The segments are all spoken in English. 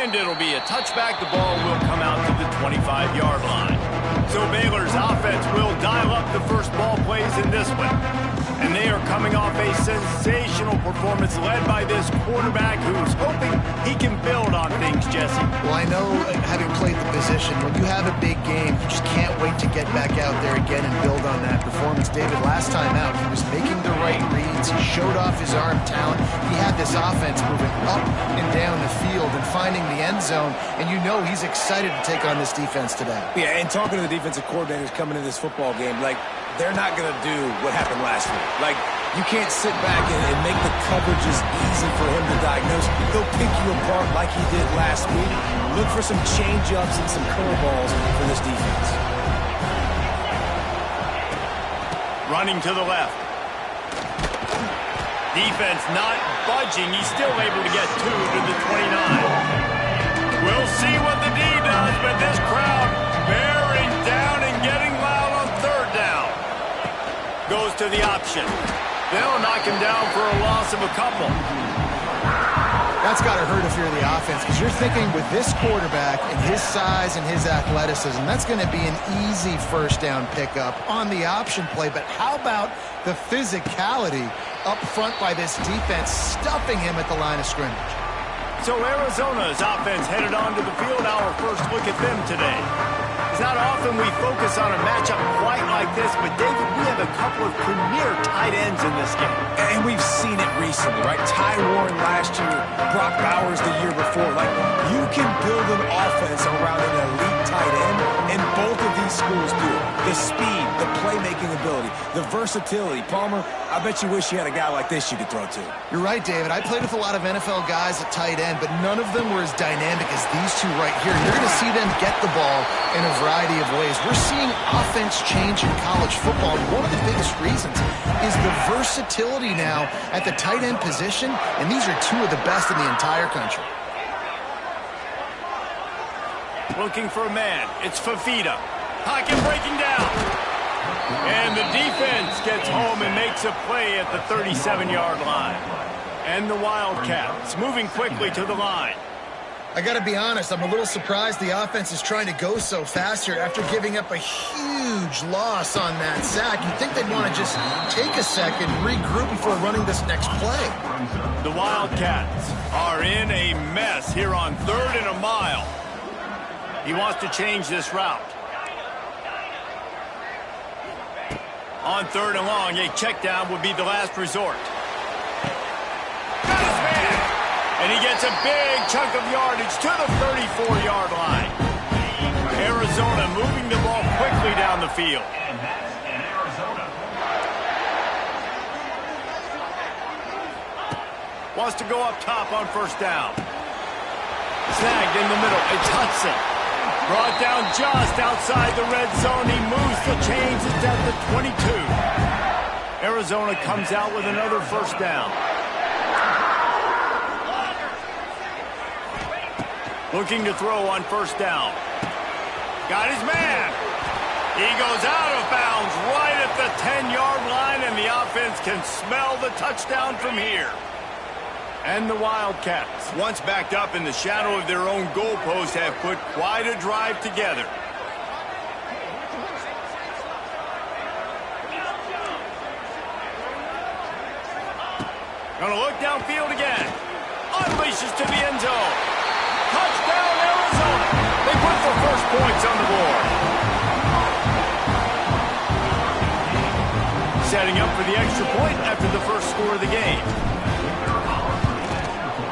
And it'll be a touchback. The ball will come out to the 25-yard line. So Baylor's offense will dial up the first ball plays in this one. And they are coming off a sensational performance led by this quarterback who's hoping he can build on things, Jesse. Well, I know, having played the position, when you have a big game, you just can't wait to get back out there again and build on that performance. David, last time out, he was making the right reads. He showed off his arm talent. He had this offense moving up and down the field and finding the end zone. And you know he's excited to take on this defense today. Yeah, and talking to the defensive coordinators coming in this football game, like, they're not going to do what happened last week. Like, you can't sit back and make the coverages easy for him to diagnose. He'll pick you apart like he did last week. Look for some change-ups and some curveballs for this defense. Running to the left. Defense not budging. He's still able to get 2 to the 29. We'll see what the D does, but this crowd bearing down and getting loud on third down. Goes to the option. They'll knock him down for a loss of a couple. That's got to hurt if you're the offense, because you're thinking with this quarterback and his size and his athleticism, that's going to be an easy first down pickup on the option play. But how about the physicality up front by this defense, stuffing him at the line of scrimmage? So Arizona's offense headed onto the field. Our first look at them today. It's not often we focus on a matchup quite like this, but David, we have a couple of premier tight ends in this game. And we've seen it recently, right? Ty Warren last year, Brock Bowers the year before. Like, you can build an offense around an elite tight end, and both of these schools do it. The speed, the playmaking ability, the versatility. Palmer, I bet you wish you had a guy like this you could throw to. You're right, David. I played with a lot of NFL guys at tight end, but none of them were as dynamic as these two right here. You're going to see them get the ball in a variety of ways. We're seeing offense change in college football, and one of the biggest reasons is the versatility now at the tight end position, and these are two of the best in the entire country. Looking for a man. It's Fafita. Pocket breaking down. And the defense gets home and makes a play at the 37-yard line. And the Wildcats moving quickly to the line. I got to be honest, I'm a little surprised the offense is trying to go so fast here after giving up a huge loss on that sack. You'd think they'd want to just take a second, regroup before running this next play. The Wildcats are in a mess here on 3rd and a mile. He wants to change this route. On 3rd and long, a check down would be the last resort. Got his man! And he gets a big chunk of yardage to the 34-yard line. Arizona moving the ball quickly down the field. Wants to go up top on 1st down. Snagged in the middle. It's Hudson. Brought down just outside the red zone. He moves the chains. It's at the 22. Arizona comes out with another 1st down. Looking to throw on 1st down. Got his man. He goes out of bounds right at the 10-yard line, and the offense can smell the touchdown from here. And the Wildcats, once backed up in the shadow of their own goalpost, have put quite a drive together. Gonna look downfield again. Unleashes to the end zone. Touchdown, Arizona. They put the first points on the board. Setting up for the extra point after the first score of the game.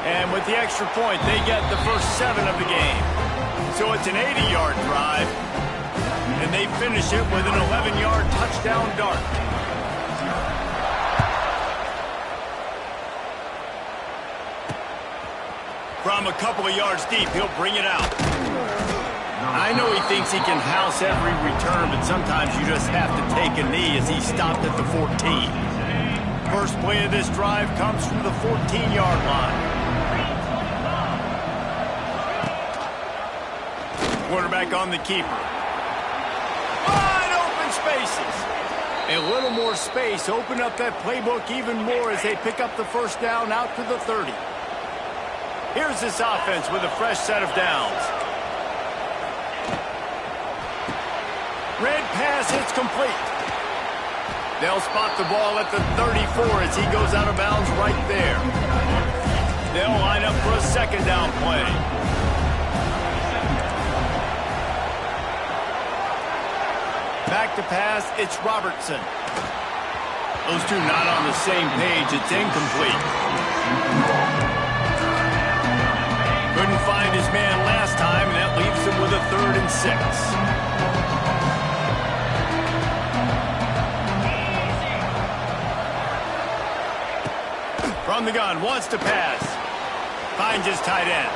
And with the extra point, they get the first 7 of the game. So it's an 80-yard drive, and they finish it with an 11-yard touchdown dart. From a couple of yards deep, he'll bring it out. I know he thinks he can house every return, but sometimes you just have to take a knee as he stopped at the 14. First play of this drive comes from the 14-yard line. Quarterback on the keeper. Wide open spaces. A little more space. Open up that playbook even more as they pick up the 1st down out to the 30. Here's this offense with a fresh set of downs. Red pass, it's complete. They'll spot the ball at the 34 as he goes out of bounds right there. They'll line up for a second down play. Back to pass, it's Robertson. Those two not on the same page. It's incomplete. Couldn't find his man last time, and that leaves him with a 3rd and 6. From the gun, wants to pass. Finds his tight end.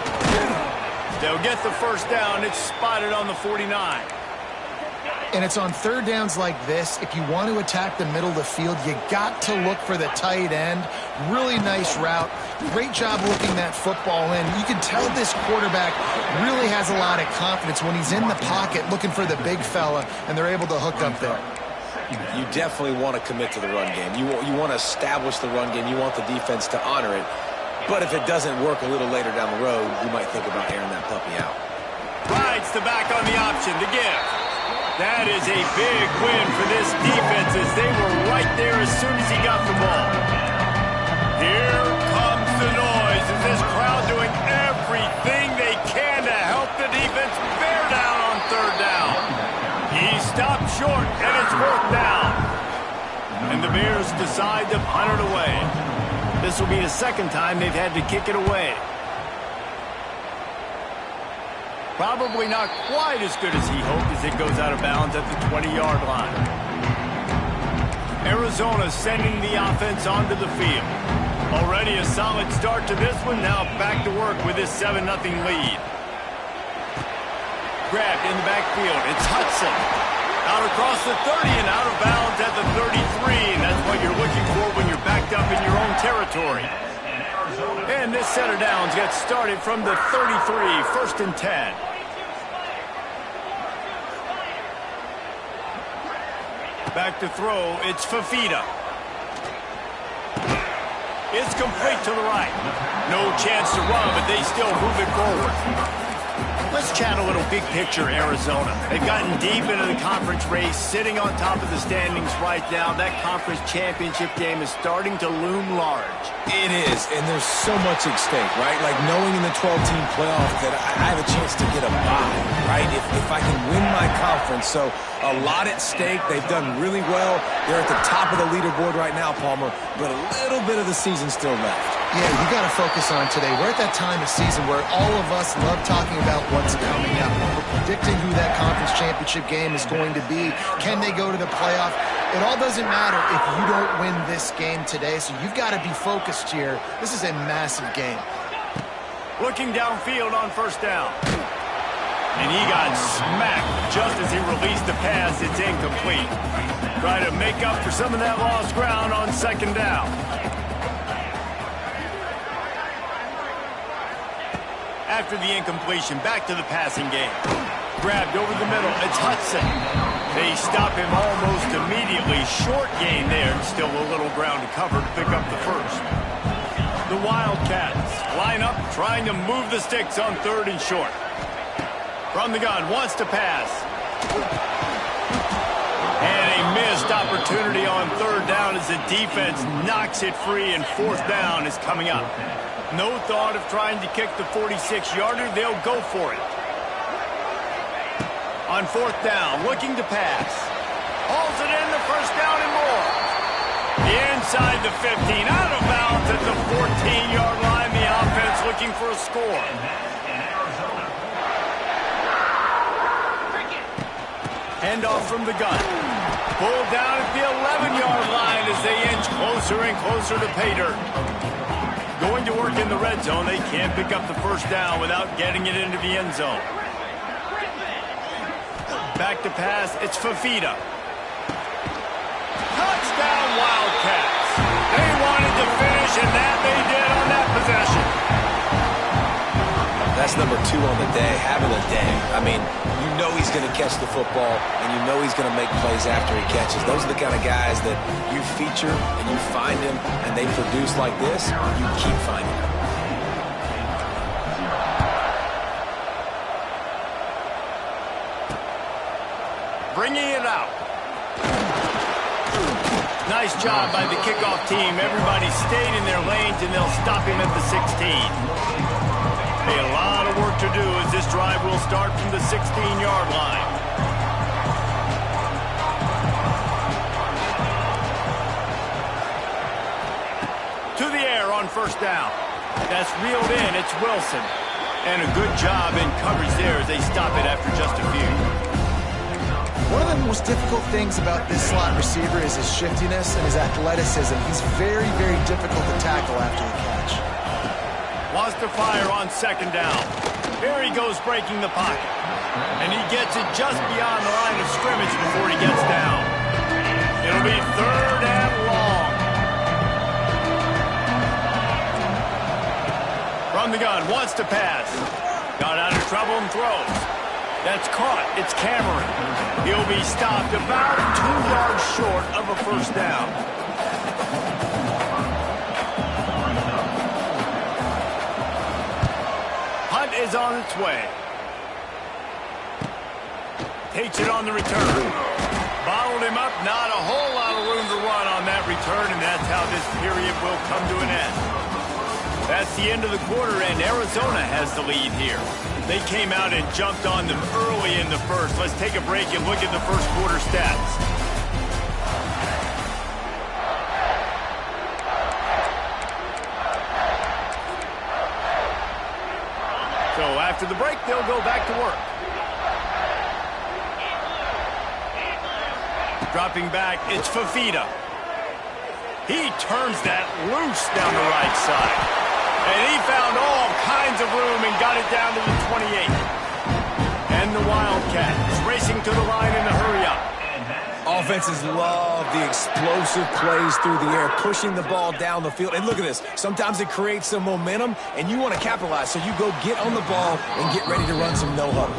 They'll get the first down. It's spotted on the 49. And it's on 3rd downs like this. If you want to attack the middle of the field, you got to look for the tight end. Really nice route. Great job looking that football in. You can tell this quarterback really has a lot of confidence when he's in the pocket looking for the big fella, and they're able to hook up there. You definitely want to commit to the run game. You want to establish the run game. You want the defense to honor it. But if it doesn't work a little later down the road, you might think about airing that puppy out. Rides the back on the option to give. That is a big win for this defense as they were right there as soon as he got the ball. Here comes the noise as this crowd doing everything they can to help the defense bear down on 3rd down. He stopped short, and it's 4th down. And the Bears decide to punt it away. This will be the 2nd time they've had to kick it away. Probably not quite as good as he hoped as it goes out of bounds at the 20-yard line. Arizona sending the offense onto the field. Already a solid start to this one. Now back to work with this 7-0 lead. Grabbed in the backfield. It's Hudson. Out across the 30 and out of bounds at the 33. And that's what you're looking for when you're backed up in your own territory. And this set of downs gets started from the 33, 1st and 10. Back to throw, it's Fafita. It's complete to the right. No chance to run, but they still move it forward. Let's chat a little big picture Arizona. They've gotten deep into the conference race, sitting on top of the standings right now. That conference championship game is starting to loom large. It is, and there's so much at stake, right? Like knowing in the 12-team playoff that I have a chance to get a bye, right? If I can win my conference. So a lot at stake. They've done really well. They're at the top of the leaderboard right now, Palmer, but a little bit of the season still left. Yeah, you got to focus on today. We're at that time of season where all of us love talking about what's coming up. We're predicting who that conference championship game is going to be. Can they go to the playoff? It all doesn't matter if you don't win this game today, so you've got to be focused here. This is a massive game. Looking downfield on 1st down. And he got smacked just as he released the pass. It's incomplete. Try to make up for some of that lost ground on 2nd down. After the incompletion, back to the passing game. Grabbed over the middle, it's Hudson. They stop him almost immediately. Short gain there, and still a little ground to cover to pick up the 1st. The Wildcats line up, trying to move the sticks on 3rd and short. From the gun, wants to pass. And a missed opportunity on 3rd down as the defense knocks it free, and 4th down is coming up. No thought of trying to kick the 46-yarder. They'll go for it. On 4th down, looking to pass. Hauls it in, the 1st down and more. Inside the 15, out of bounds at the 14-yard line. The offense looking for a score. Handoff from the gun. Pulled down at the 11-yard line as they inch closer and closer to pay dirt. Going to work in the red zone. They can't pick up the 1st down without getting it into the end zone. Back to pass, it's Fafita. Touchdown Wildcats. They wanted to finish, and that they did on that possession. That's number 2 on the day, having a day. I mean, you know he's going to catch the football, and you know he's going to make plays after he catches. Those are the kind of guys that you feature, and you find him, and they produce like this, you keep finding them. bringing it out. Nice job by the kickoff team. Everybody stayed in their lanes, and they'll stop him at the 16. A lot of work to do as this drive will start from the 16-yard line. To the air on first down. That's reeled in. It's Wilson. And a good job in coverage there as they stop it after just a few. One of the most difficult things about this slot receiver is his shiftiness and his athleticism. He's very, very difficult to tackle after the catch. Wants to fire on second down. Here he goes breaking the pocket. And he gets it just beyond the line of scrimmage before he gets down. It'll be third and long. From the gun, wants to pass. Got out of trouble and throws. That's caught. It's Cameron. He'll be stopped about 2 yards short of a first down. Hunt is on its way. Takes it on the return. Bottled him up. Not a whole lot of room to run on that return, and that's how this period will come to an end. That's the end of the quarter, and Arizona has the lead here. They came out and jumped on them early in the first. Let's take a break and look at the first quarter stats. So after the break, they'll go back to work. Dropping back, it's Fafita. He turns that loose down the right side. And he found all kinds of room and got it down to the 28. And the Wildcats racing to the line in the hurry-up. Offenses love the explosive plays through the air, pushing the ball down the field. And look at this. Sometimes it creates some momentum, and you want to capitalize. So you go get on the ball and get ready to run some no-huddle.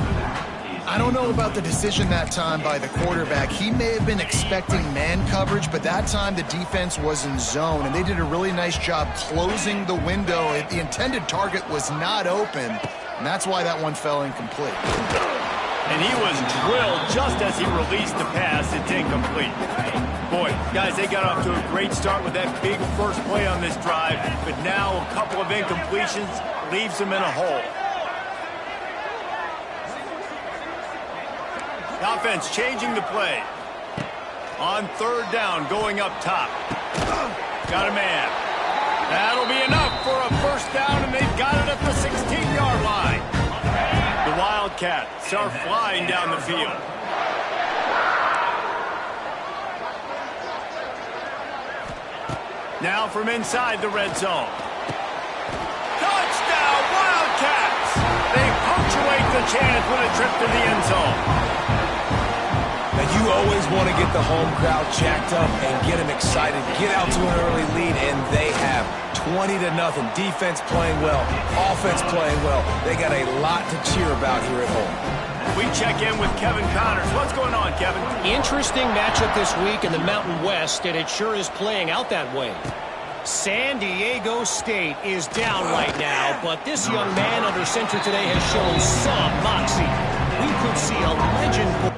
I don't know about the decision that time by the quarterback. He may have been expecting man coverage, but that time the defense was in zone, and they did a really nice job closing the window. The intended target was not open, and that's why that one fell incomplete. And he was drilled just as he released the pass. It's incomplete. Boy, guys, they got off to a great start with that big first play on this drive, but now a couple of incompletions leaves them in a hole. The offense changing the play. On third down, going up top. Got a man. That'll be enough for a first down, and they've got it at the 16-yard line. The Wildcats are flying down the field. Now from inside the red zone. Touchdown, Wildcats! They punctuate the chance with a trip to the end zone. Now, you always want to get the home crowd jacked up and get them excited. Get out to an early lead, and they have 20-0. Defense playing well, offense playing well. They got a lot to cheer about here at home. We check in with Kevin Connors. What's going on, Kevin? Interesting matchup this week in the Mountain West, and it sure is playing out that way. San Diego State is down right now, but this young man under center today has shown some moxie. We could see a legend.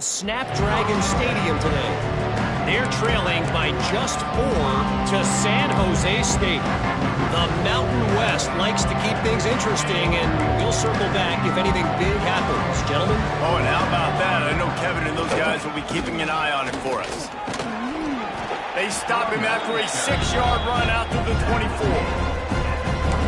Snapdragon Stadium today. They're trailing by just 4 to San Jose State. The Mountain West likes to keep things interesting, and we'll circle back if anything big happens. Gentlemen? Oh, and how about that? I know Kevin and those guys will be keeping an eye on it for us. They stop him after a 6-yard run out to the 24.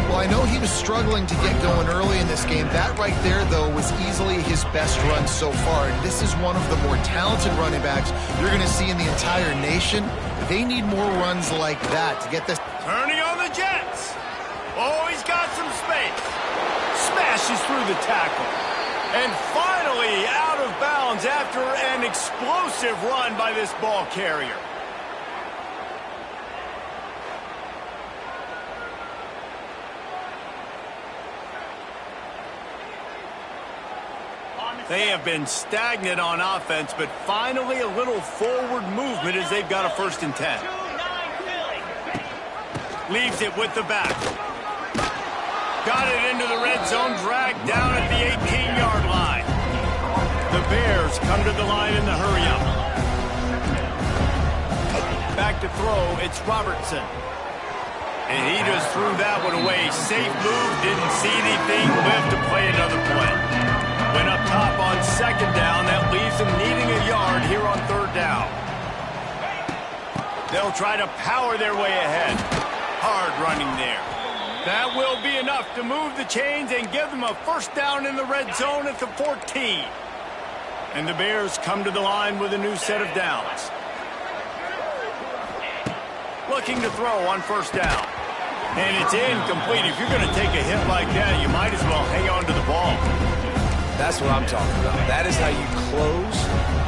Well, I know he was struggling to get going early in this game. That right there, though, was easily his best run so far. And this is one of the more talented running backs you're going to see in the entire nation. They need more runs like that to get this. Turning on the Jets. Oh, he's got some space. Smashes through the tackle. And finally out of bounds after an explosive run by this ball carrier. They have been stagnant on offense, but finally a little forward movement as they've got a 1st and 10. Leaves it with the back. Got it into the red zone, dragged down at the 18-yard line. The Bears come to the line in the hurry-up. Back to throw, it's Robertson. And he just threw that one away. Safe move, didn't see anything, lived to play another play. Went up top on 2nd down. That leaves them needing a yard here on 3rd down. They'll try to power their way ahead. Hard running there. That will be enough to move the chains and give them a 1st down in the red zone at the 14. And the Bears come to the line with a new set of downs. Looking to throw on 1st down. And it's incomplete. If you're going to take a hit like that, you might as well hang on to the ball. That's what I'm talking about. That is how you close.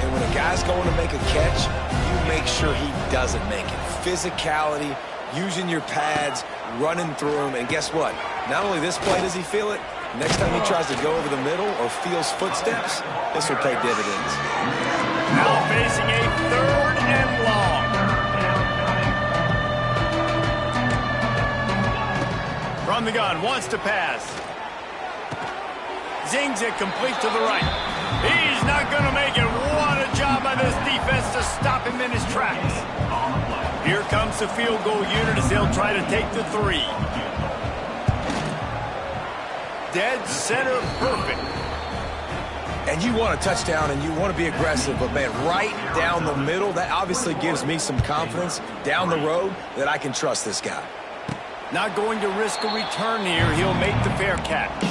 And when a guy's going to make a catch, you make sure he doesn't make it. Physicality, using your pads, running through them. And guess what? Not only this play does he feel it, next time he tries to go over the middle or feels footsteps, this will pay dividends. Now facing a 3rd and long. From the gun, wants to pass. Zings it complete to the right. He's not going to make it. What a job by this defense to stop him in his tracks. Here comes the field goal unit as they'll try to take the 3. Dead center perfect. And you want a touchdown and you want to be aggressive, but man, right down the middle, that obviously gives me some confidence down the road that I can trust this guy. Not going to risk a return here. He'll make the fair catch.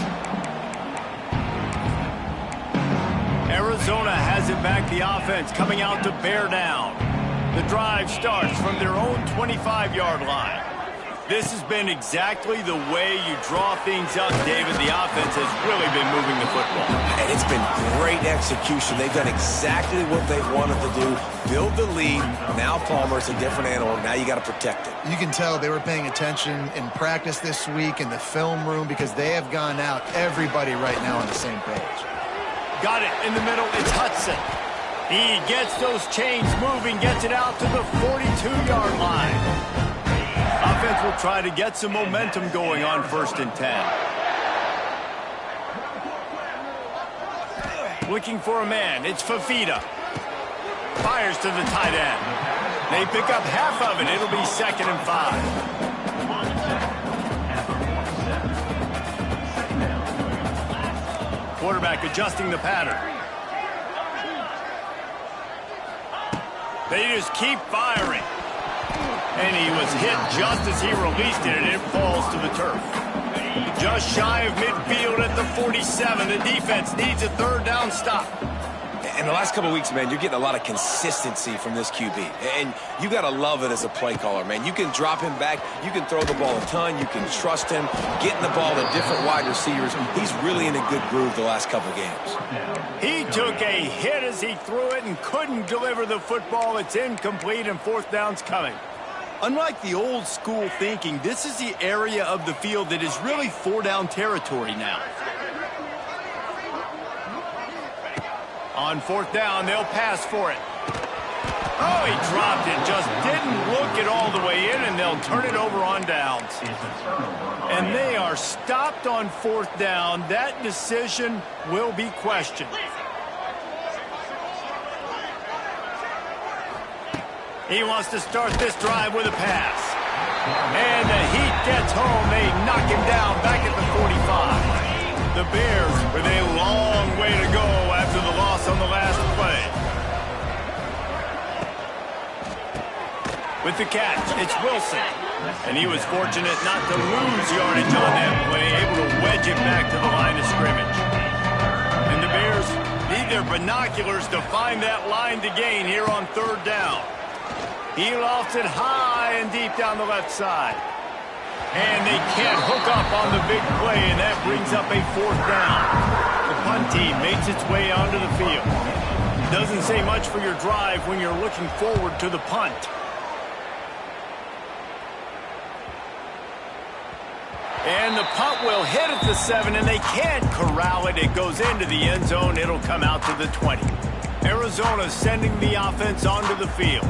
Arizona has it back, the offense coming out to bear down. The drive starts from their own 25-yard line. This has been exactly the way you draw things up, David. The offense has really been moving the football. And it's been great execution. They've done exactly what they wanted to do. Build the lead. Now Palmer's a different animal. Now you got to protect it. You can tell they were paying attention in practice this week in the film room because they have gone out, everybody right now on the same page. Got it in the middle. It's Hudson. He gets those chains moving, gets it out to the 42-yard line. Offense will try to get some momentum going on 1st and 10. Looking for a man. It's Fafita. Fires to the tight end. They pick up half of it. It'll be 2nd and 5. Quarterback adjusting the pattern. They just keep firing. And he was hit just as he released it, and it falls to the turf. Just shy of midfield at the 47. The defense needs a 3rd down stop. In the last couple of weeks, man, you're getting a lot of consistency from this QB. And you got to love it as a play caller, man. You can drop him back. You can throw the ball a ton. You can trust him. Getting the ball to different wide receivers. He's really in a good groove the last couple of games. He took a hit as he threw it and couldn't deliver the football. It's incomplete, and 4th down's coming. Unlike the old school thinking, this is the area of the field that is really 4-down territory now. On 4th down, they'll pass for it. Oh, he dropped it. Just didn't look it all the way in, and they'll turn it over on downs. And they are stopped on 4th down. That decision will be questioned. He wants to start this drive with a pass. And the heat gets home. They knock him down back at the 45. The Bears with a long way to go after the loss on the last play. With the catch, it's Wilson. And he was fortunate not to lose yardage on that play, able to wedge it back to the line of scrimmage. And the Bears need their binoculars to find that line to gain here on 3rd down. He lofts it high and deep down the left side. And they can't hook up on the big play, and that brings up a 4th down. The punt team makes its way onto the field. Doesn't say much for your drive when you're looking forward to the punt. And the punt will hit at the 7, and they can't corral it. It goes into the end zone. It'll come out to the 20. Arizona sending the offense onto the field.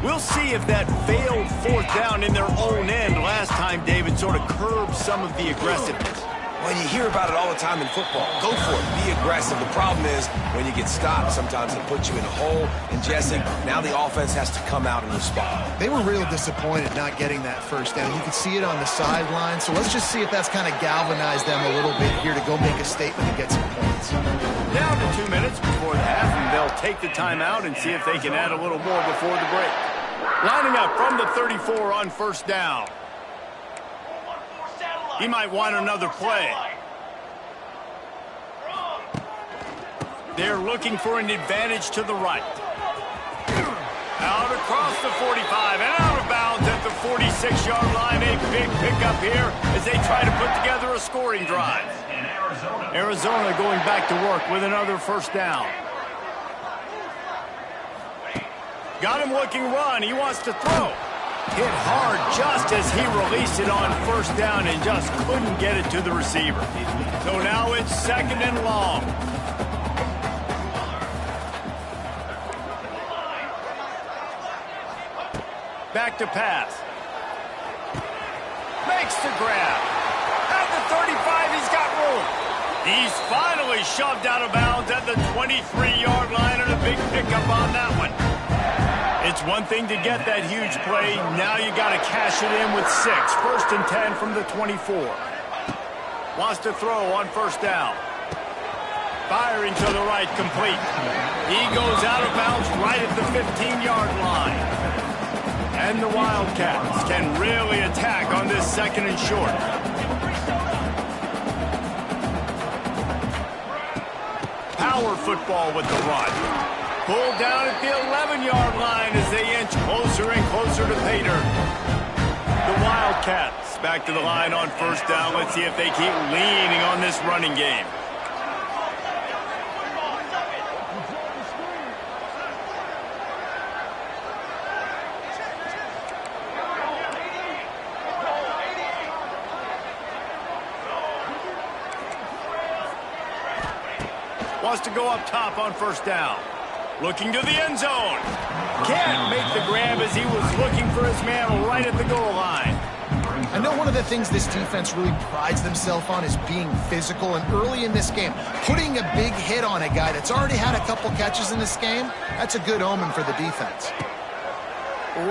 We'll see if that failed fourth down in their own end last time, David, sort of curbed some of the aggressiveness. Well, you hear about it all the time in football. Go for it. Be aggressive. The problem is when you get stopped, sometimes it puts you in a hole. And, Jesse, now the offense has to come out and respond. They were real disappointed not getting that first down. You could see it on the sideline. So let's just see if that's kind of galvanized them a little bit here to go make a statement and get some points. Down to 2 minutes before the half, and they'll take the timeout and see if they can add a little more before the break. Lining up from the 34 on first down. He might want another play. They're looking for an advantage to the right. Out across the 45 and out of bounds at the 46-yard line. A big pickup here as they try to put together a scoring drive. Arizona going back to work with another first down. Got him looking run. He wants to throw. Hit hard just as he released it on first down and just couldn't get it to the receiver. So now it's second and long. Back to pass. Makes the grab. At the 35, he's got room. He's finally shoved out of bounds at the 23-yard line, and a big pickup on that one. It's one thing to get that huge play. Now you got to cash it in with 6. First and 10 from the 24. Wants to throw on first down. Firing to the right, complete. He goes out of bounds right at the 15-yard line. And the Wildcats can really attack on this second and short. Power football with the run. Pulled down at the 11-yard line as they inch closer and closer to pay dirt. The Wildcats back to the line on first down. Let's see if they keep leaning on this running game. Wants to go up top on first down. Looking to the end zone. Can't make the grab as he was looking for his man right at the goal line. I know one of the things this defense really prides themselves on is being physical, and early in this game, putting a big hit on a guy that's already had a couple catches in this game, that's a good omen for the defense.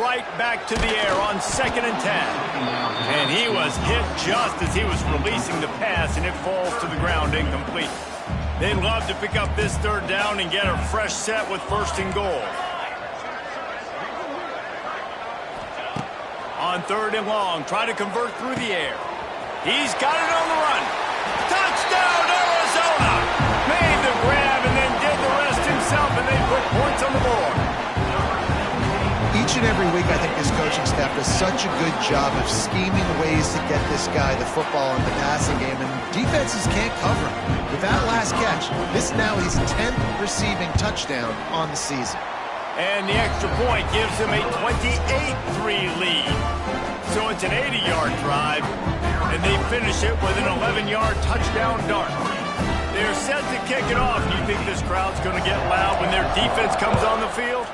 Right back to the air on second and 10. And he was hit just as he was releasing the pass, and it falls to the ground incomplete. They'd love to pick up this third down and get a fresh set with first and goal. On third and long, try to convert through the air. He's got it on the run. Touchdown, Arizona! Made the grab and then did the rest himself, and they put points on the board. Each and every week, I think this coaching staff does such a good job of scheming ways to get this guy the football in the passing game, and defenses can't cover him. With that last catch, this now his 10th receiving touchdown on the season. And the extra point gives them a 28-3 lead. So it's an 80-yard drive, and they finish it with an 11-yard touchdown dart. They're set to kick it off. Do you think this crowd's going to get loud when their defense comes on the field?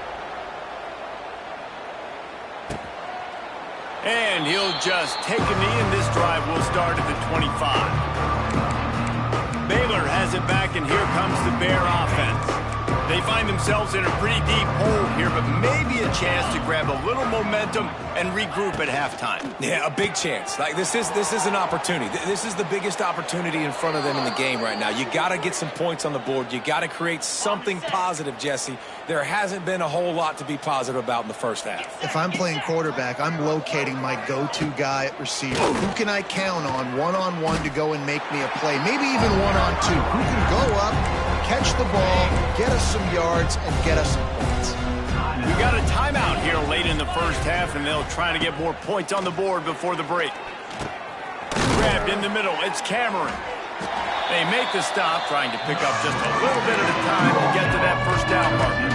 And he'll just take a knee, and this drive will start at the 25. Baylor has it back, and here comes the Bear offense. They find themselves in a pretty deep hole here, but maybe a chance to grab a little momentum and regroup at halftime. Yeah, a big chance. Like this is an opportunity. This is the biggest opportunity in front of them in the game right now. You got to get some points on the board. You got to create something positive, Jesse. There hasn't been a whole lot to be positive about in the first half. If I'm playing quarterback, I'm locating my go-to guy at receiver. Who can I count on one-on-one to go and make me a play? Maybe even one-on-two. Who can go up, catch the ball, get us some yards, and get us some points. We got a timeout here late in the first half, and they'll try to get more points on the board before the break. Grabbed in the middle. It's Cameron. They make the stop, trying to pick up just a little bit at a time to get to that first down marker.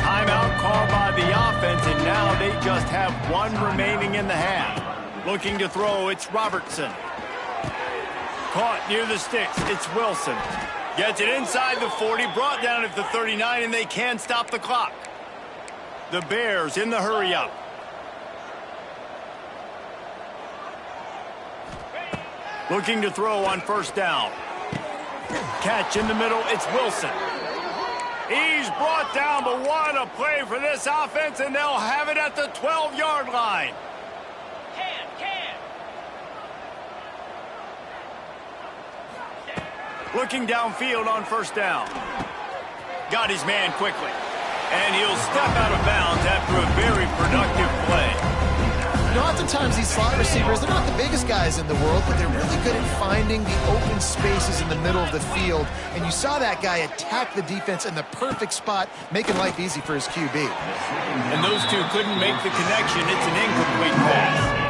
Timeout called by the offense, and now they just have one remaining in the half. Looking to throw, it's Robertson. Caught near the sticks, it's Wilson. Gets it inside the 40, brought down at the 39, and they can't stop the clock. The Bears in the hurry-up. Looking to throw on first down. Catch in the middle, it's Wilson. He's brought down, but what a play for this offense, and they'll have it at the 12-yard line. Looking downfield on first down. Got his man quickly. And he'll step out of bounds after a very productive play. You know, oftentimes these slot receivers, they're not the biggest guys in the world, but they're really good at finding the open spaces in the middle of the field. And you saw that guy attack the defense in the perfect spot, making life easy for his QB. And those two couldn't make the connection. It's an incomplete pass.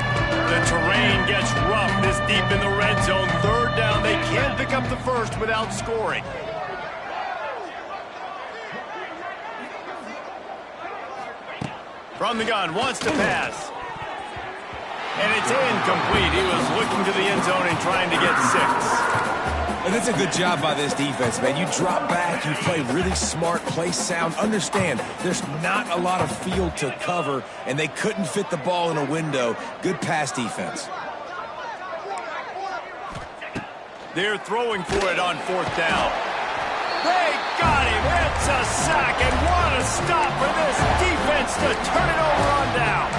The terrain gets rough this deep in the red zone. Third down, they can't pick up the first without scoring. From the gun, wants to pass. And it's incomplete. He was looking to the end zone and trying to get 6. And that's a good job by this defense, man. You drop back, you play really smart, play sound. Understand, there's not a lot of field to cover, and they couldn't fit the ball in a window. Good pass defense. They're throwing for it on fourth down. They got him. It's a sack, and what a stop for this defense to turn it over on downs.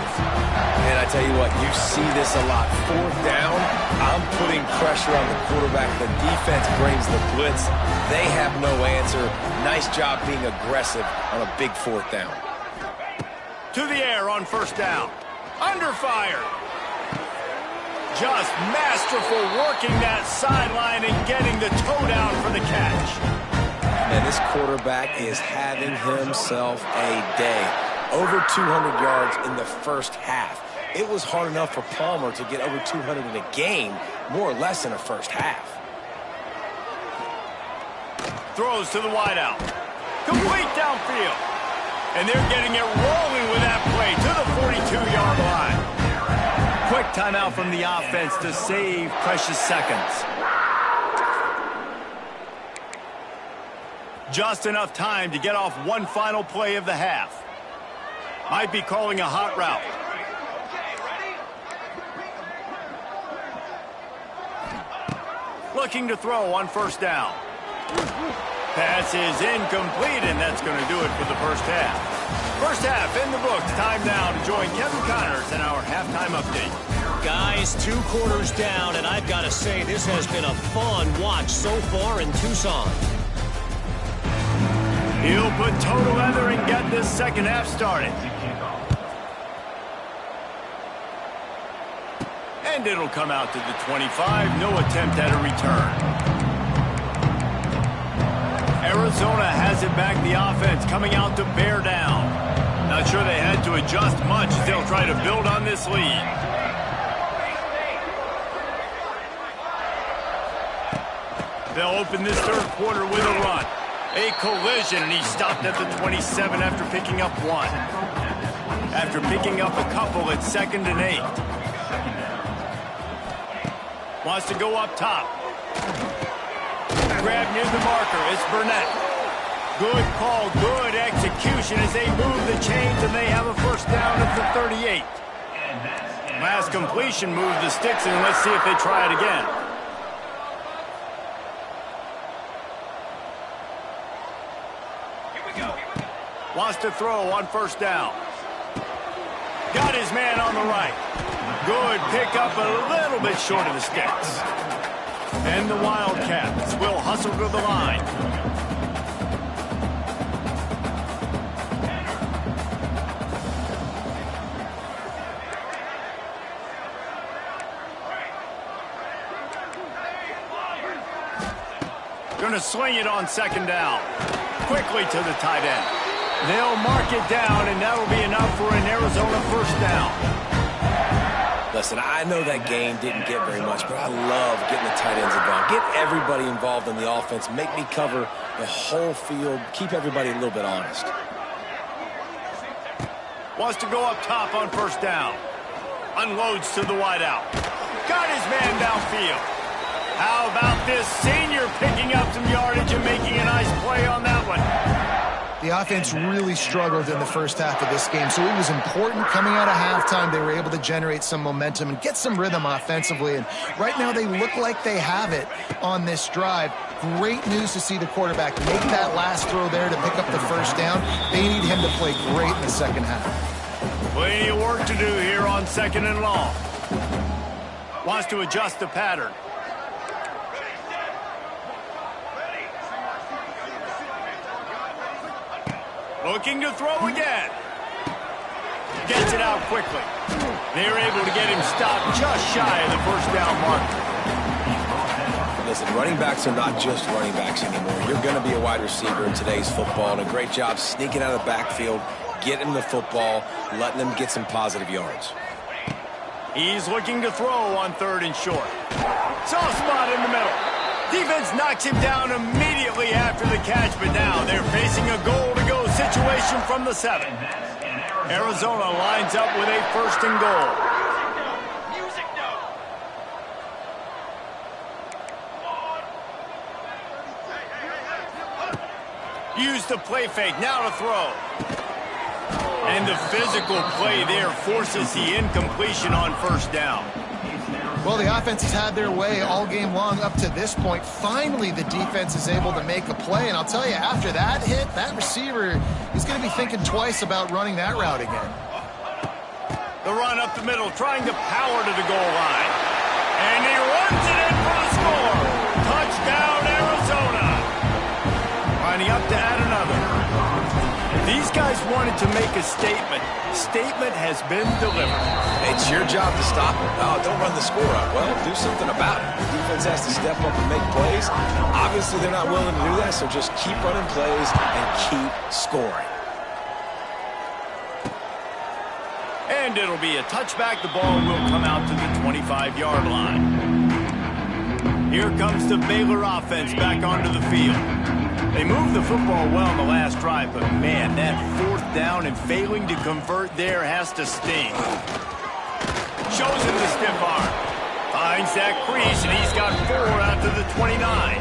And I tell you what, you see this a lot. Fourth down, I'm putting pressure on the quarterback. The defense brings the blitz. They have no answer. Nice job being aggressive on a big fourth down. To the air on first down. Under fire. Just masterful working that sideline and getting the toe down for the catch. And this quarterback is having himself a day. Over 200 yards in the first half. It was hard enough for Palmer to get over 200 in a game, more or less in a first half. Throws to the wideout. Complete downfield. And they're getting it rolling with that play to the 42-yard line. Quick timeout from the offense to save precious seconds. Just enough time to get off one final play of the half. Might be calling a hot route. Looking to throw on first down. Pass is incomplete, and that's going to do it for the first half. First half in the books. Time now to join Kevin Connors in our halftime update. Guys, 2 quarters down, and I've got to say this has been a fun watch so far in Tucson. He'll put total leather and get this second half started. And it'll come out to the 25. No attempt at a return. Arizona has it back. The offense coming out to bear down. Not sure they had to adjust much as they'll try to build on this lead. They'll open this third quarter with a run. A collision, and he stopped at the 27 after picking up 1. After picking up a couple, it's 2nd and 8. Wants to go up top. Grab near the marker. It's Burnett. Good call, good execution as they move the chains, and they have a first down at the 38. Last completion moved the sticks, and let's see if they try it again. Wants to throw on first down. Got his man on the right. Good pickup, a little bit short of the sticks. And the Wildcats will hustle to the line. Going to swing it on second down. Quickly to the tight end. They'll mark it down, and that'll be enough for an Arizona first down. Listen, I know that game didn't get very much, but I love getting the tight ends involved. Get everybody involved in the offense. Make me cover the whole field. Keep everybody a little bit honest. Wants to go up top on first down. Unloads to the wideout. Got his man downfield. How about this senior picking up some yardage and making a nice play on that one? The offense really struggled in the first half of this game, so it was important coming out of halftime. They were able to generate some momentum and get some rhythm offensively, and right now they look like they have it on this drive. Great news to see the quarterback make that last throw there to pick up the first down. They need him to play great in the second half. Plenty of work to do here on 2nd and long. Wants to adjust the pattern. Looking to throw again. Gets it out quickly. They're able to get him stopped just shy of the first down mark. Listen, running backs are not just running backs anymore. You're going to be a wide receiver in today's football, and a great job sneaking out of the backfield, getting the football, letting them get some positive yards. He's looking to throw on 3rd and short. Soft spot in the middle. Defense knocks him down immediately after the catch, but now they're facing a goal-to-go situation from the 7. Arizona lines up with a 1st and goal. Use the play fake, now to throw. And the physical play there forces the incompletion on 1st down. Well, the offense has had their way all game long up to this point. Finally, the defense is able to make a play. And I'll tell you, after that hit, that receiver is going to be thinking twice about running that route again. The run up the middle, trying to power to the goal line. And he runs it in for the score. Touchdown, Arizona. Lining up to add another. These guys wanted to make a statement. Statement has been delivered. It's your job to stop it. Oh, don't run the score up. Well, do something about it. The defense has to step up and make plays. Obviously, they're not willing to do that, so just keep running plays and keep scoring. And it'll be a touchback. The ball will come out to the 25-yard line. Here comes the Baylor offense back onto the field. They moved the football well in the last drive, but man, that 4th down and failing to convert there has to sting. Shows him the stiff arm. Finds that crease, and he's got 4 out to the 29.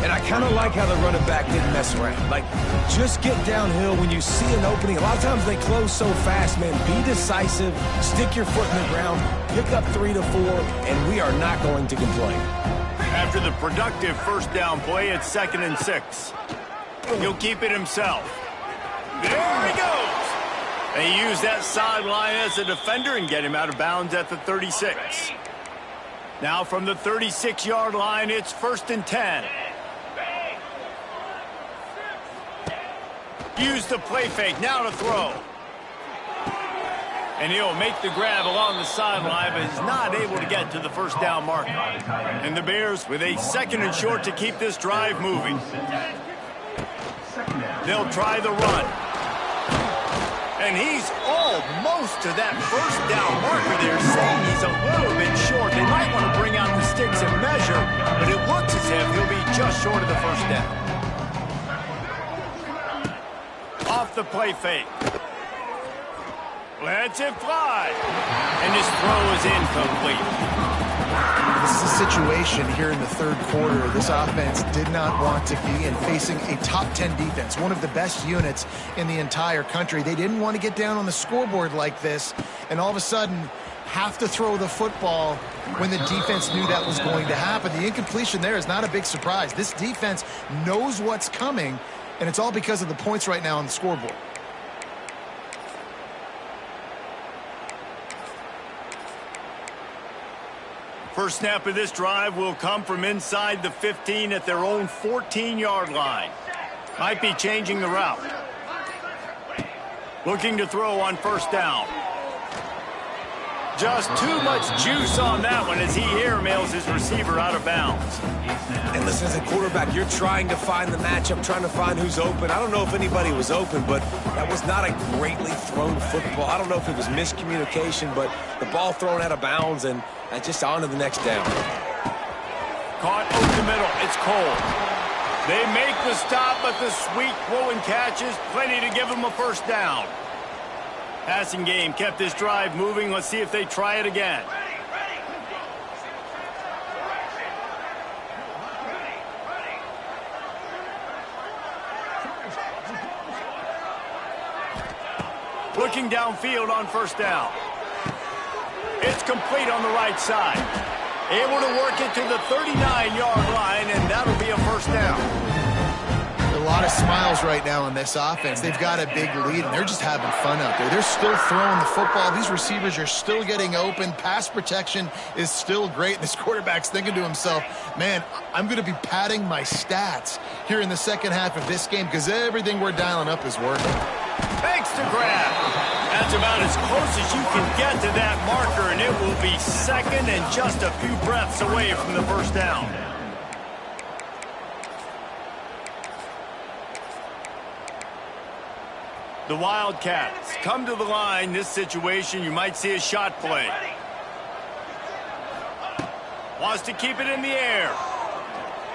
And I kind of like how the running back didn't mess around. Like, just get downhill when you see an opening. A lot of times they close so fast, man. Be decisive, stick your foot in the ground, pick up 3 to 4, and we are not going to complain. After the productive 1st down play, it's 2nd and 6. He'll keep it himself. There he goes. They use that sideline as a defender and get him out of bounds at the 36. Now from the 36-yard line, it's 1st and 10. Use the play fake, now to throw. And he'll make the grab along the sideline, but is not able to get to the 1st down marker. And the Bears with a 2nd and short to keep this drive moving. They'll try the run. And he's almost to that 1st down marker there, saying he's a little bit short. They might want to bring out the sticks and measure, but it looks as if he'll be just short of the 1st down. Off the play fake. Lets it fly. And his throw is incomplete. This is a situation here in the 3rd quarter. This offense did not want to be in facing a top 10 defense, one of the best units in the entire country. They didn't want to get down on the scoreboard like this and all of a sudden have to throw the football when the defense knew that was going to happen. The incompletion there is not a big surprise. This defense knows what's coming, and it's all because of the points right now on the scoreboard. First snap of this drive will come from inside the 15 at their own 14-yard line. Might be changing the route. Looking to throw on 1st down. Just too much juice on that one as he airmails his receiver out of bounds. And listen, as a quarterback, you're trying to find the matchup, trying to find who's open. I don't know if anybody was open, but that was not a greatly thrown football. I don't know if it was miscommunication, but the ball thrown out of bounds and just on to the next down. Caught over the middle. It's Cole. They make the stop, but the sweet throw and catch is plenty to give them a 1st down. Passing game kept this drive moving. Let's see if they try it again. Looking downfield on first down. It's complete on the right side. Able to work it to the 39-yard line, and that'll be a first down. A lot of smiles right now on this offense. They've got a big lead, and they're just having fun out there. They're still throwing the football. These receivers are still getting open. Pass protection is still great. This quarterback's thinking to himself, man, I'm going to be padding my stats here in the second half of this game because everything we're dialing up is working. Thanks to grab. That's about as close as you can get to that marker, and it will be second and just a few breaths away from the first down. The Wildcats come to the line. This situation, you might see a shot play. Wants to keep it in the air.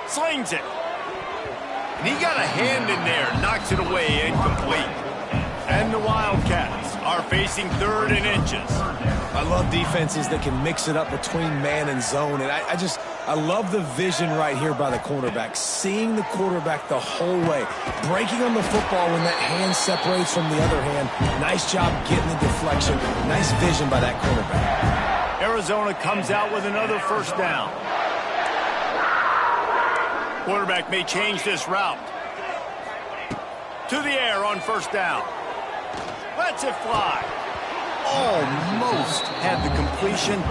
Slings it. And he got a hand in there. Knocks it away, incomplete. And the Wildcats are facing third and inches. I love defenses that can mix it up between man and zone. And I love the vision right here by the cornerback. Seeing the quarterback the whole way. Breaking on the football when that hand separates from the other hand. Nice job getting the deflection. Nice vision by that cornerback. Arizona comes out with another first down. Quarterback may change this route. To the air on first down. Lets it fly. Almost had the completion.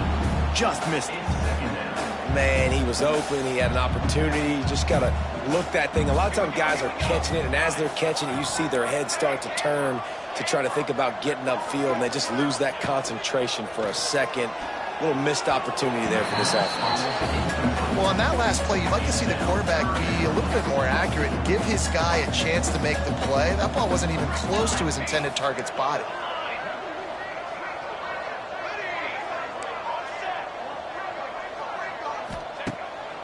Just missed it. Man, he was open. He had an opportunity. You just got to look that thing. A lot of times guys are catching it, and as they're catching it, you see their head start to turn to try to think about getting upfield, and they just lose that concentration for a second. A little missed opportunity there for this offense. Well, on that last play, you'd like to see the quarterback be a little bit more accurate and give his guy a chance to make the play. That ball wasn't even close to his intended target's body.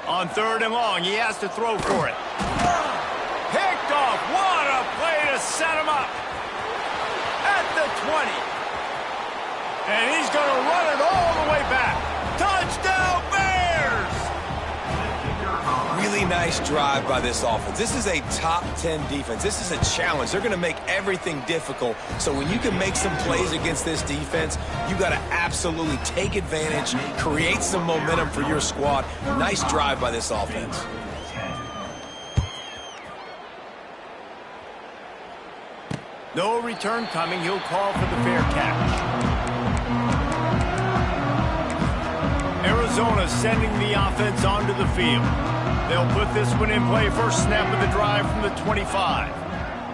On third and long, he has to throw for it. Picked off. What a play to set him up. At the 20. And he's going to run it all the way back. Touchdown, Bears! Really nice drive by this offense. This is a top 10 defense. This is a challenge. They're going to make everything difficult. So when you can make some plays against this defense, you got to absolutely take advantage, create some momentum for your squad. Nice drive by this offense. No return coming. He'll call for the fair catch. Arizona sending the offense onto the field. They'll put this one in play. First snap of the drive from the 25.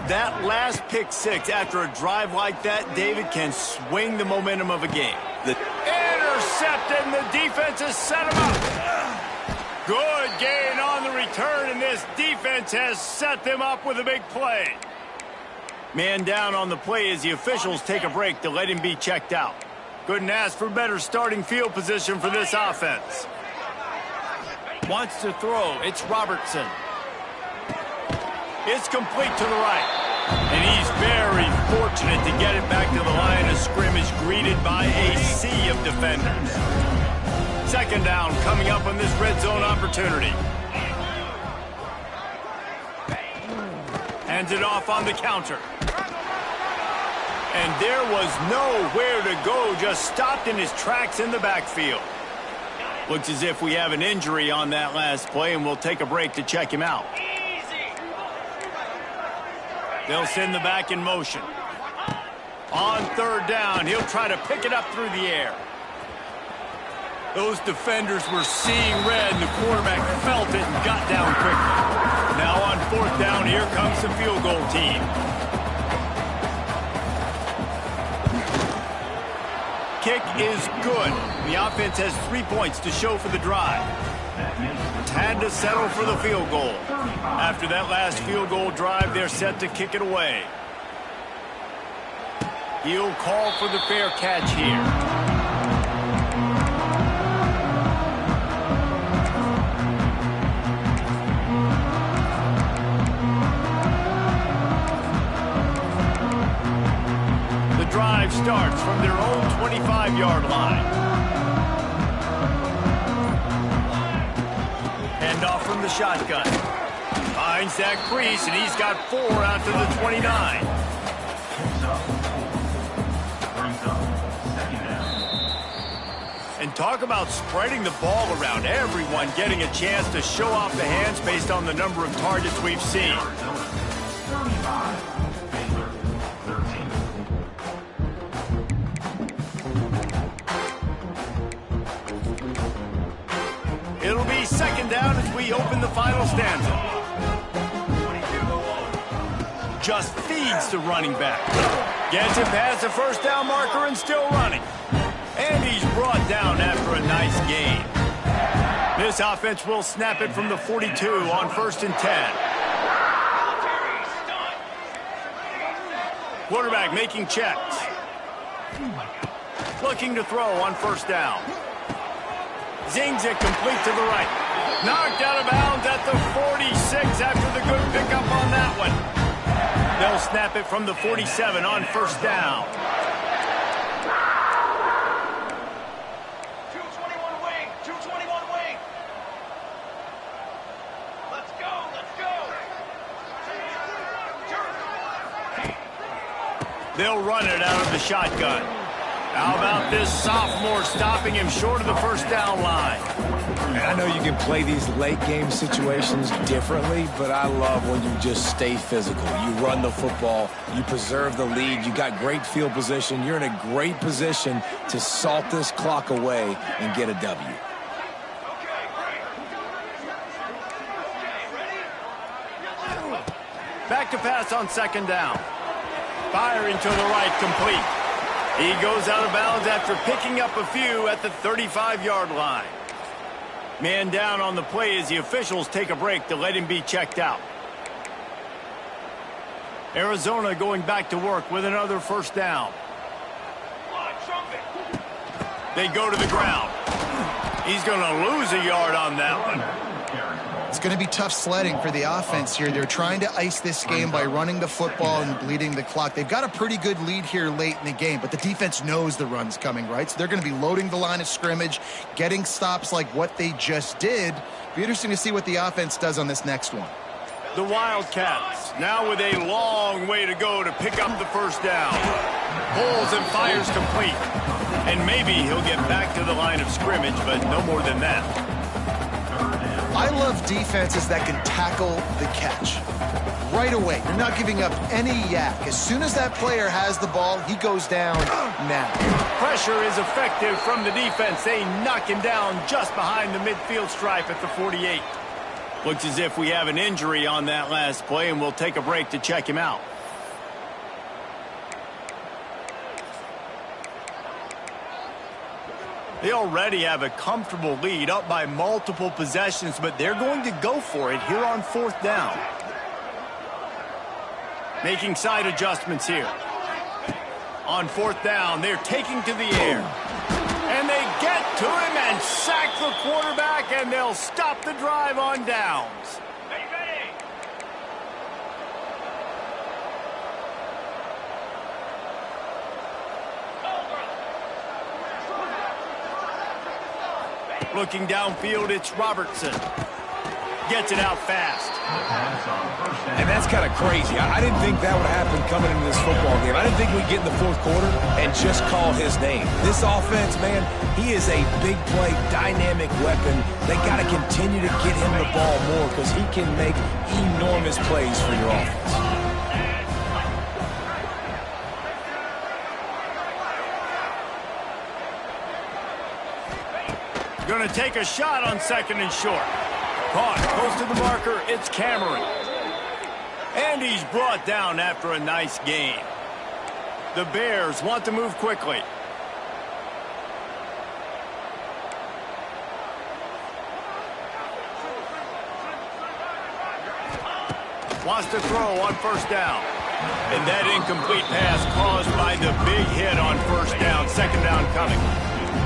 That last pick six after a drive like that, David, can swing the momentum of a game. Intercepted, and the defense has set him up. Good gain on the return, and this defense has set them up with a big play. Man down on the play as the officials take a break to let him be checked out. Couldn't ask for better starting field position for this offense. Wants to throw. It's Robertson. It's complete to the right. And he's very fortunate to get it back to the line of scrimmage, greeted by a sea of defenders. Second down coming up on this red zone opportunity. Hands it off on the counter. And there was nowhere to go, just stopped in his tracks in the backfield. Looks as if we have an injury on that last play, and we'll take a break to check him out. They'll send the back in motion. On third down, he'll try to pick it up through the air. Those defenders were seeing red, and the quarterback felt it and got down quickly. Now on fourth down, here comes the field goal team. Kick is good. The offense has 3 points to show for the drive. Had to settle for the field goal. After that last field goal drive, they're set to kick it away. He'll call for the fair catch here. Drive starts from their own 25-yard line. Handoff from the shotgun. Finds that crease, and he's got 4 out to the 29. And talk about spreading the ball around, everyone getting a chance to show off the hands based on the number of targets we've seen. It'll be second down as we open the final stanza. Just feeds the running back. Gets it past the first down marker and still running. And he's brought down after a nice gain. This offense will snap it from the 42 on 1st and 10. Quarterback making checks. Looking to throw on 1st down. Zings it complete to the right. Knocked out of bounds at the 46 after the good pickup on that one. They'll snap it from the 47 on 1st down. They'll run it out of the shotgun. How about this sophomore stopping him short of the 1st down line? And I know you can play these late game situations differently, but I love when you just stay physical. You run the football, you preserve the lead, you got great field position. You're in a great position to salt this clock away and get a W. Back to pass on 2nd down. Firing to the right, complete. He goes out of bounds after picking up a few at the 35-yard line. Man down on the play as the officials take a break to let him be checked out. Arizona going back to work with another 1st down. They go to the ground. He's going to lose a yard on that one. It's going to be tough sledding for the offense here. They're trying to ice this game by running the football and bleeding the clock. They've got a pretty good lead here late in the game, but the defense knows the run's coming, right? So they're going to be loading the line of scrimmage, getting stops like what they just did. Be interesting to see what the offense does on this next one. The Wildcats now with a long way to go to pick up the 1st down. Pulls and fires complete. And maybe he'll get back to the line of scrimmage, but no more than that. I love defenses that can tackle the catch right away. You're not giving up any yak. As soon as that player has the ball, he goes down now. Pressure is effective from the defense. They knock him down just behind the midfield stripe at the 48. Looks as if we have an injury on that last play, and we'll take a break to check him out. They already have a comfortable lead, up by multiple possessions, but they're going to go for it here on 4th down. Making side adjustments here. On 4th down, they're taking to the air. And they get to him and sack the quarterback, and they'll stop the drive on downs. Looking downfield, it's Robertson. Gets it out fast. And that's kind of crazy. I didn't think that would happen coming into this football game. I didn't think we'd get in the 4th quarter and just call his name. This offense, man, he is a big play, dynamic weapon. They got to continue to get him the ball more because he can make enormous plays for your offense. Going to take a shot on 2nd and short. Caught close to the marker. It's Cameron. And he's brought down after a nice gain. The Bears want to move quickly. Wants to throw on 1st down. And that incomplete pass caused by the big hit on 1st down. 2nd down coming.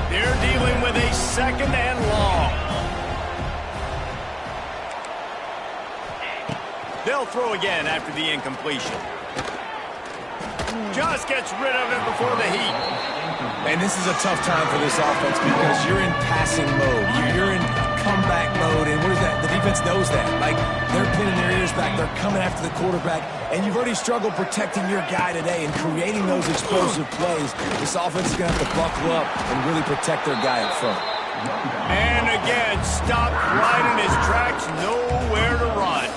They're dealing with a 2nd and long. They'll throw again after the incompletion. Just gets rid of it before the heat. And this is a tough time for this offense because you're in passing mode. You're in comeback mode, and what is that? The defense knows that. Like, they're pinning their ears back. They're coming after the quarterback, and you've already struggled protecting your guy today and creating those explosive plays. This offense is going to have to buckle up and really protect their guy up front. And again, stopped right in his tracks, nowhere to run.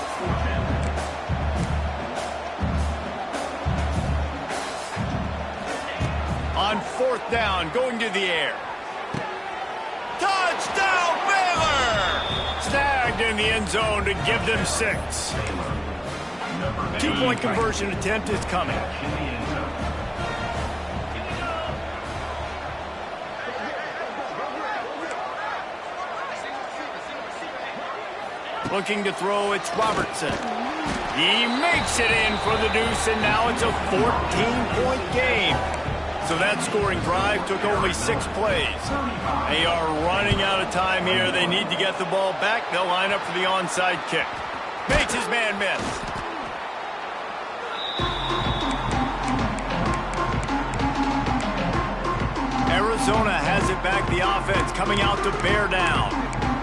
On 4th down, going to the air. Touchdown, Baylor! Snagged in the end zone to give them 6. 2-point conversion attempt is coming. Looking to throw, it's Robertson. He makes it in for the deuce, and now it's a 14-point game. So that scoring drive took only 6 plays. They are running out of time here. They need to get the ball back. They'll line up for the onside kick. Makes his man miss. Arizona has it back. The offense coming out to bear down.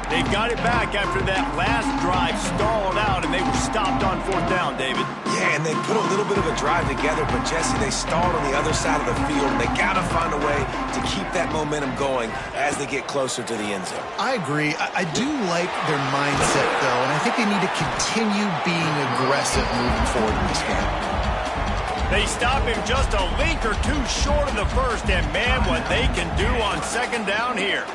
They've got it back after that last drive stalled out, and they were stopped on 4th down, David. Yeah, and they put a little bit of a drive together, but, Jesse, they stalled on the other side of the field, and they got to find a way to keep that momentum going as they get closer to the end zone. I agree. I do like their mindset, though, and I think they need to continue being aggressive moving forward in this game. They stop him just a link or two short of the first, and, man, what they can do on 2nd down here.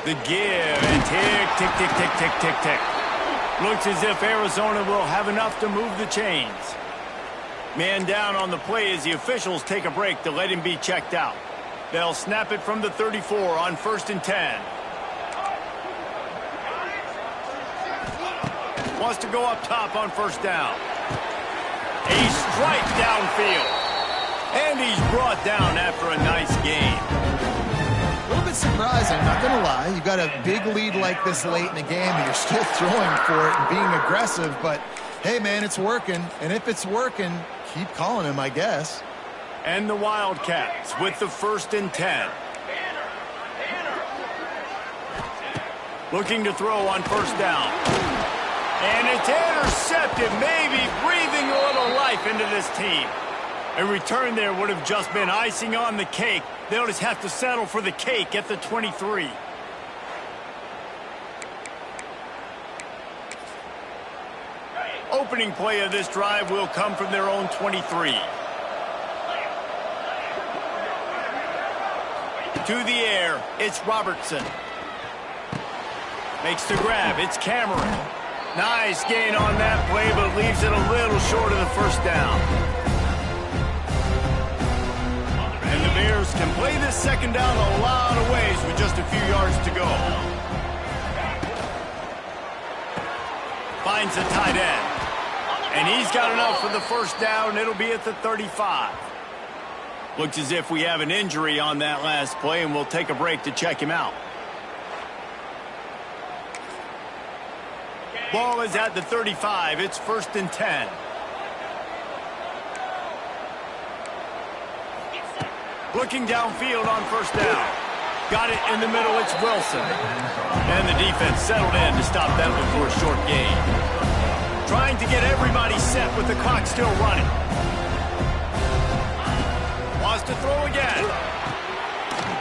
The give, and tick, tick, tick, tick, tick, tick, tick. Looks as if Arizona will have enough to move the chains. Man down on the play as the officials take a break to let him be checked out. They'll snap it from the 34 on 1st and 10. Wants to go up top on 1st down. A strike downfield. And he's brought down after a nice game. A little bit surprising, not going to lie. You got a big lead like this late in the game, and you're still throwing for it and being aggressive. But, hey, man, it's working. And if it's working, keep calling him, I guess. And the Wildcats with the 1st and 10. Looking to throw on 1st down. And it's intercepted, maybe breathing a little life into this team. A return there would have just been icing on the cake. They'll just have to settle for the cake at the 23. Opening play of this drive will come from their own 23. To the air, it's Robertson. Makes the grab, it's Cameron. Nice gain on that play, but leaves it a little short of the 1st down. And the Bears can play this 2nd down a lot of ways with just a few yards to go. Finds a tight end. And he's got enough for the 1st down. It'll be at the 35. Looks as if we have an injury on that last play, and we'll take a break to check him out. Ball is at the 35. It's 1st and 10. Looking downfield on 1st down. Got it in the middle. It's Wilson. And the defense settled in to stop that one for a short gain. Trying to get everybody set with the clock still running. Wants to throw again.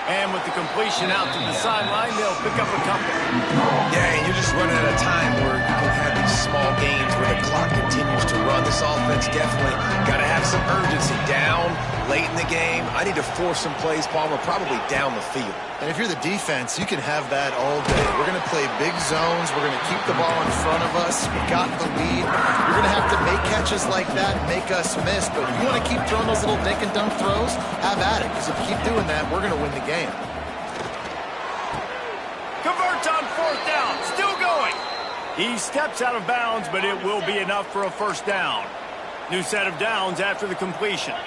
And with the completion out to the sideline, they'll pick up a couple. Yeah, and you're just running at a time where you can have these small gains where the clock continues to run. This offense definitely got to have some urgency. Down late in the game, I need to force some plays, Palmer, probably down the field. And if you're the defense, you can have that all day. We're going to play big zones. We're going to keep the ball in front of us. We've got the lead. You're going to have to make catches like that and make us miss. But if you want to keep throwing those little dink and dunk throws, have at it. Because if you keep doing that, we're going to win the game. Converts on 4th down. Still going. He steps out of bounds, but it will be enough for a 1st down. New set of downs after the completion.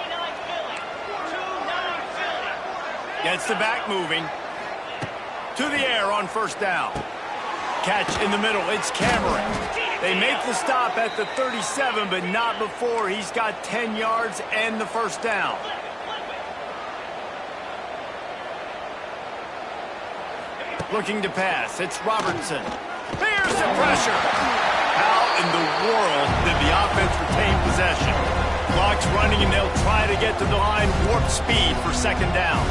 Gets the back moving. To the air on 1st down. catch in the middle. It's Cameron. They make the stop at the 37, but not before he's got 10 yards and the first down. Looking to pass. It's Robertson. Here's the pressure. How in the world did the offense retain possession? Clock's running, and they'll try to get to the line warp speed for second down.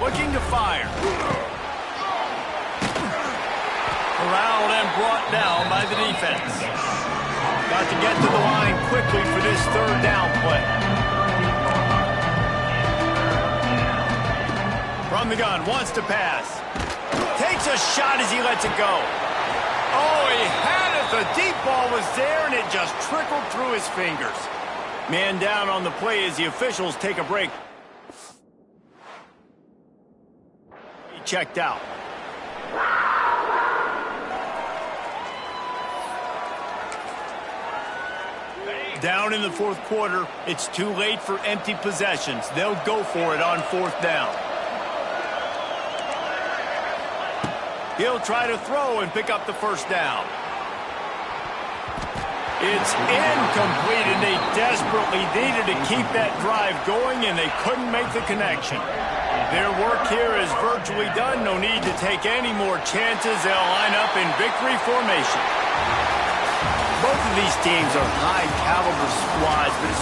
Looking to fire. Corralled and brought down by the defense. Got to get to the line quickly for this third down play. From the gun, wants to pass. Takes a shot as he lets it go. Oh, he had it. The deep ball was there, and it just trickled through his fingers. Man down on the play as the officials take a break. He checked out. Down in the fourth quarter, it's too late for empty possessions. They'll go for it on fourth down. He'll try to throw and pick up the first down. It's incomplete, and they desperately needed to keep that drive going, and they couldn't make the connection. Their work here is virtually done. No need to take any more chances. They'll line up in victory formation. Both of these teams are high-caliber squads, but it's